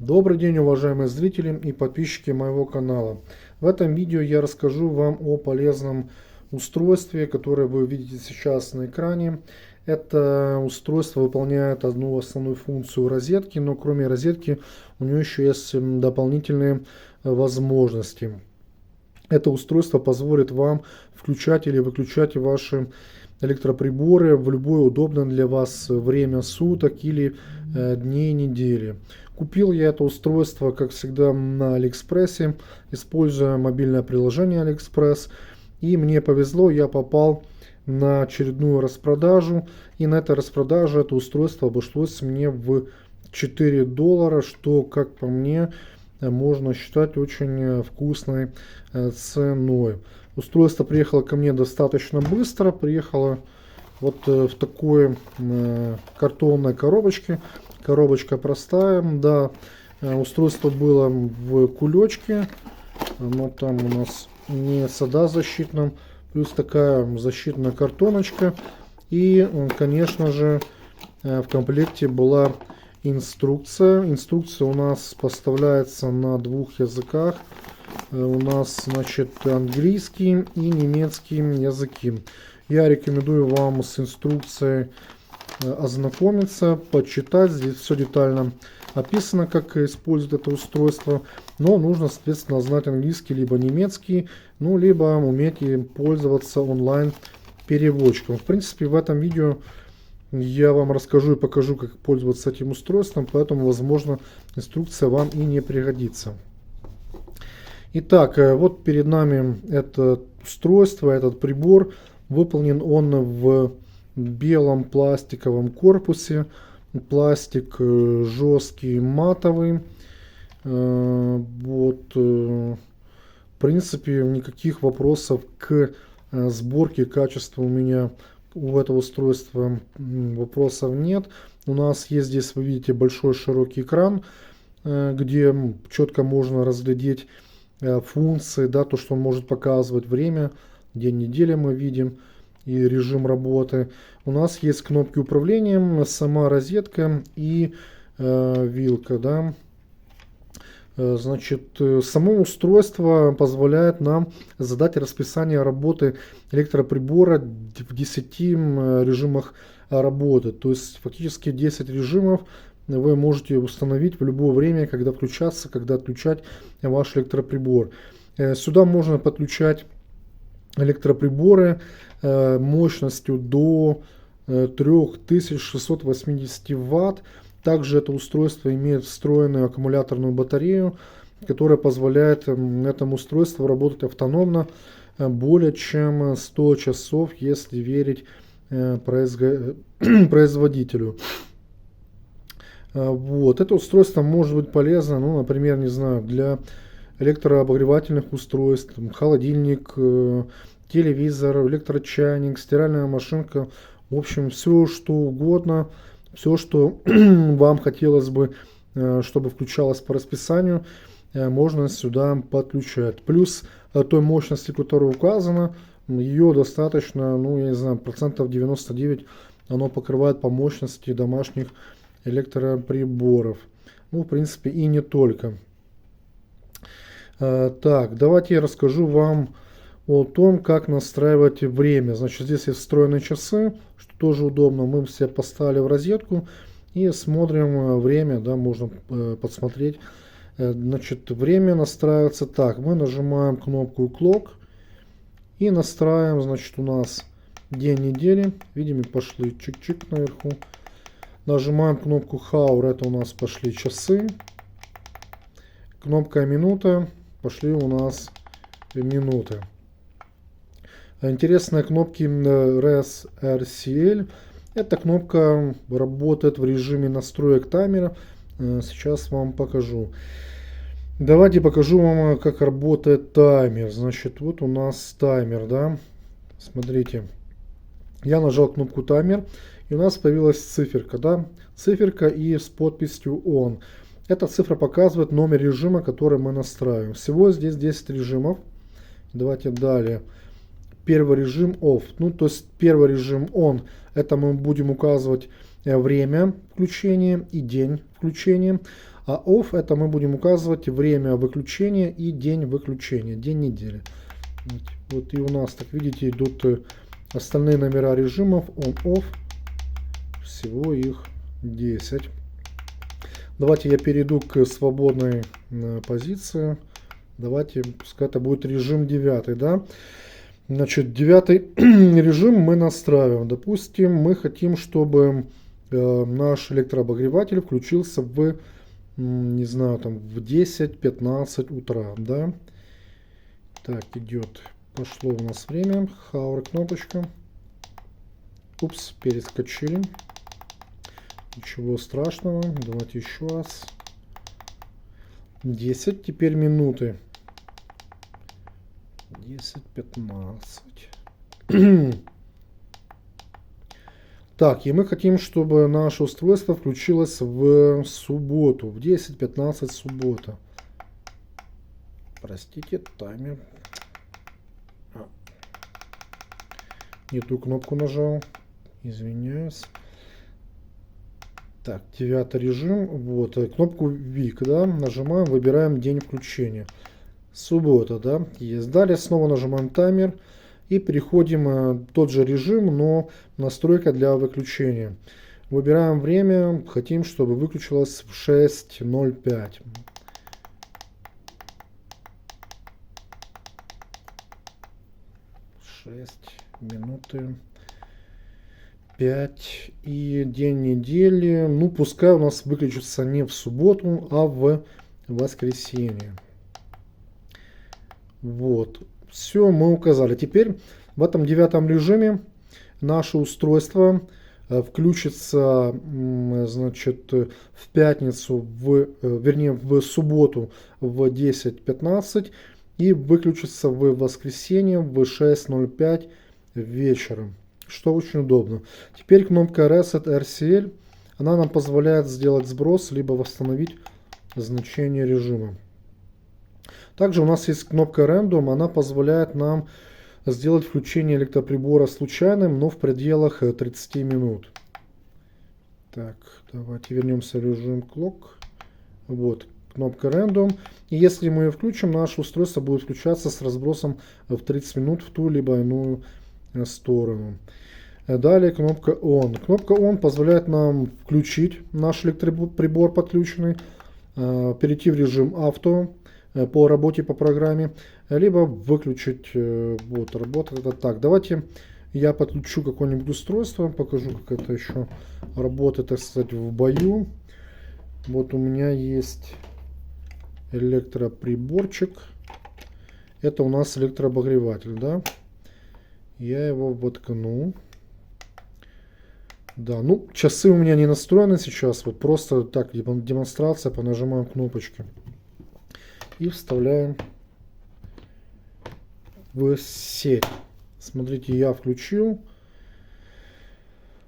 Добрый день, уважаемые зрители и подписчики моего канала. В этом видео я расскажу вам о полезном устройстве, которое вы видите сейчас на экране. Это устройство выполняет одну основную функцию розетки, но кроме розетки у него еще есть дополнительные возможности. Это устройство позволит вам включать или выключать ваши электроприборы в любое удобное для вас время суток или дней недели. Купил я это устройство, как всегда, на Алиэкспрессе, используя мобильное приложение Алиэкспресс. И мне повезло, я попал на очередную распродажу. И на этой распродаже это устройство обошлось мне в $4, что, как по мне, можно считать очень вкусной ценой. Устройство приехало ко мне достаточно быстро. Приехало вот в такой картонной коробочке. Коробочка простая, да. Устройство было в кулечке. Но там у нас не сода защитном. Плюс такая защитная картоночка. И, конечно же, в комплекте была инструкция. Инструкция у нас поставляется на двух языках. У нас, значит, английский и немецкий языки. Я рекомендую вам с инструкцией ознакомиться, почитать. Здесь все детально описано, как использовать это устройство. Но нужно, соответственно, знать английский либо немецкий, ну, либо уметь им пользоваться онлайн-переводчиком. В принципе, в этом видео я вам расскажу и покажу, как пользоваться этим устройством, поэтому, возможно, инструкция вам и не пригодится. Итак, вот перед нами это устройство, этот прибор. Выполнен он в белом пластиковом корпусе. Пластик жесткий, матовый. Вот, в принципе, никаких вопросов к сборке, качеству у меня у этого устройства вопросов нет. У нас есть здесь, вы видите, большой широкий экран, где четко можно разглядеть функции, да, то, что он может показывать время, день недели мы видим и режим работы. У нас есть кнопки управления, сама розетка и вилка, да. Значит, само устройство позволяет нам задать расписание работы электроприбора в 10 режимах работы. То есть фактически 10 режимов вы можете установить в любое время, когда включаться, когда отключать ваш электроприбор. Сюда можно подключать электроприборы мощностью до 3680 Вт. Также это устройство имеет встроенную аккумуляторную батарею, которая позволяет этому устройству работать автономно более чем 100 часов, если верить производителю. Вот. Это устройство может быть полезно, ну, например, не знаю, для электрообогревательных устройств, холодильник, телевизор, электрочайник, стиральная машинка, в общем, все что угодно, все, что вам хотелось бы, чтобы включалось по расписанию, можно сюда подключать. Плюс той мощности, которая указана, ее достаточно, ну, я не знаю, процентов 99 оно покрывает по мощности домашних электроприборов. Ну, в принципе, и не только. Так, давайте я расскажу вам о том, как настраивать время. Значит, здесь есть встроенные часы, что тоже удобно. Мы все поставили в розетку и смотрим время, да, можно подсмотреть. Значит, время настраивается так. Мы нажимаем кнопку Clock и настраиваем, значит, у нас день недели. Видим, пошли чик-чик наверху. Нажимаем кнопку Hour, это у нас пошли часы. Кнопка минута, пошли у нас минуты. Интересные кнопки Res RCL. Эта кнопка работает в режиме настроек таймера. Сейчас вам покажу. Давайте покажу вам, как работает таймер. Значит, вот у нас таймер, да. Смотрите. Я нажал кнопку таймер. И у нас появилась циферка, да, циферка и с подписью ON. Эта цифра показывает номер режима, который мы настраиваем. Всего здесь 10 режимов. Давайте далее. Первый режим OFF. Ну, то есть первый режим ON. Это мы будем указывать время включения и день включения. А off это мы будем указывать время выключения и день выключения, день недели. Вот и у нас, так видите, идут остальные номера режимов on-off. Всего их 10. Давайте я перейду к свободной позиции. Давайте, пускай это будет режим 9, да. Значит, 9 режим мы настраиваем. Допустим, мы хотим, чтобы наш электрообогреватель включился в, не знаю, там в 10-15 утра, да. Так, идет. Пошло у нас время. Hour кнопочка. Упс, перескочили. Ничего страшного. Давайте еще раз. 10. Теперь минуты. 10-15. Так, и мы хотим, чтобы наше устройство включилось в субботу. В 10-15 суббота. Простите, таймер. Не ту кнопку нажал. Извиняюсь. Так, 9 режим. Вот, кнопку VIC, да, нажимаем, выбираем день включения. Суббота, да, есть. Далее снова нажимаем таймер и переходим тот же режим, но настройка для выключения. Выбираем время, хотим, чтобы выключилось в 6:05. Минуты 5 и день недели, ну пускай у нас выключится не в субботу, а в воскресенье. Вот, все мы указали. Теперь в этом 9 режиме наше устройство включится, значит, в пятницу, вернее в субботу в 10:15 и выключится в воскресенье в 6:05 вечером, что очень удобно. Теперь кнопка Reset RCL, она нам позволяет сделать сброс либо восстановить значение режима. Также у нас есть кнопка Random, она позволяет нам сделать включение электроприбора случайным, но в пределах 30 минут. Так, давайте вернемся в режим Clock. Вот, кнопка Random. И если мы ее включим, наше устройство будет включаться с разбросом в 30 минут в ту либо иную сторону. Далее кнопка On. Кнопка On позволяет нам включить наш электроприбор подключенный, перейти в режим авто по работе по программе, либо выключить. Вот, работает это так. Давайте я подключу какое-нибудь устройство, покажу, как это еще работает, так сказать, в бою. Вот у меня есть электроприборчик. Это у нас электрообогреватель, да. Я его воткну. Да, ну часы у меня не настроены сейчас, вот просто так демонстрация, понажимаем кнопочки и вставляем в сеть. Смотрите, я включил.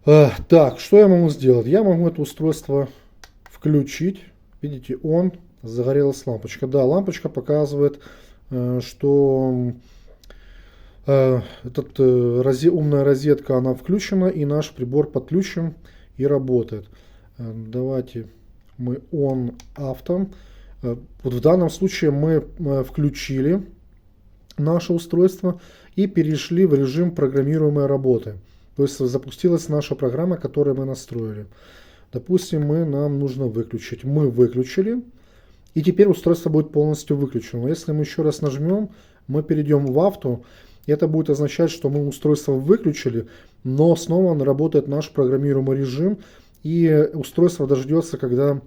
Так, что я могу сделать? Я могу это устройство включить. Видите, он, загорелась лампочка. Да, лампочка показывает, что умная розетка, она включена, и наш прибор подключен и работает. Давайте мы on авто. Вот в данном случае мы включили наше устройство и перешли в режим программируемой работы. То есть запустилась наша программа, которую мы настроили. Допустим, нам нужно выключить. Мы выключили, и теперь устройство будет полностью выключено. Если мы еще раз нажмем, мы перейдем в авто. Это будет означать, что мы устройство выключили, но снова работает наш программируемый режим, и устройство дождется, когда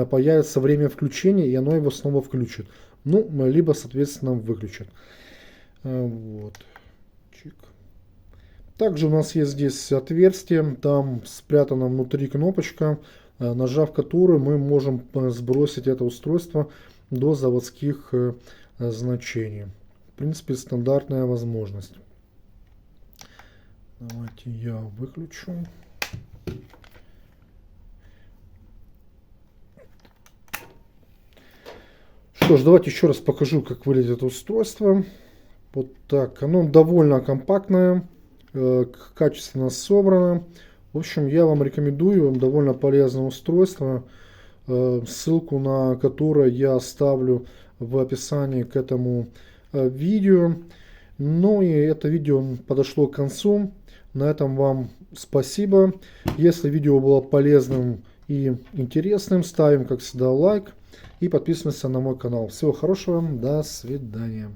появится время включения, и оно его снова включит. Ну, либо, соответственно, выключит. Вот. Чик. Также у нас есть здесь отверстие, там спрятана внутри кнопочка, нажав которую мы можем сбросить это устройство до заводских значений. В принципе, стандартная возможность. Давайте я выключу. Что ж, давайте еще раз покажу, как выглядит это устройство. Вот так. Оно довольно компактное, качественно собрано. В общем, я вам рекомендую, довольно полезное устройство. ссылку на которое я оставлю в описании к этому видео. Ну и это видео подошло к концу. На этом вам спасибо. Если видео было полезным и интересным, ставим, как всегда, лайк и подписываемся на мой канал. Всего хорошего, до свидания.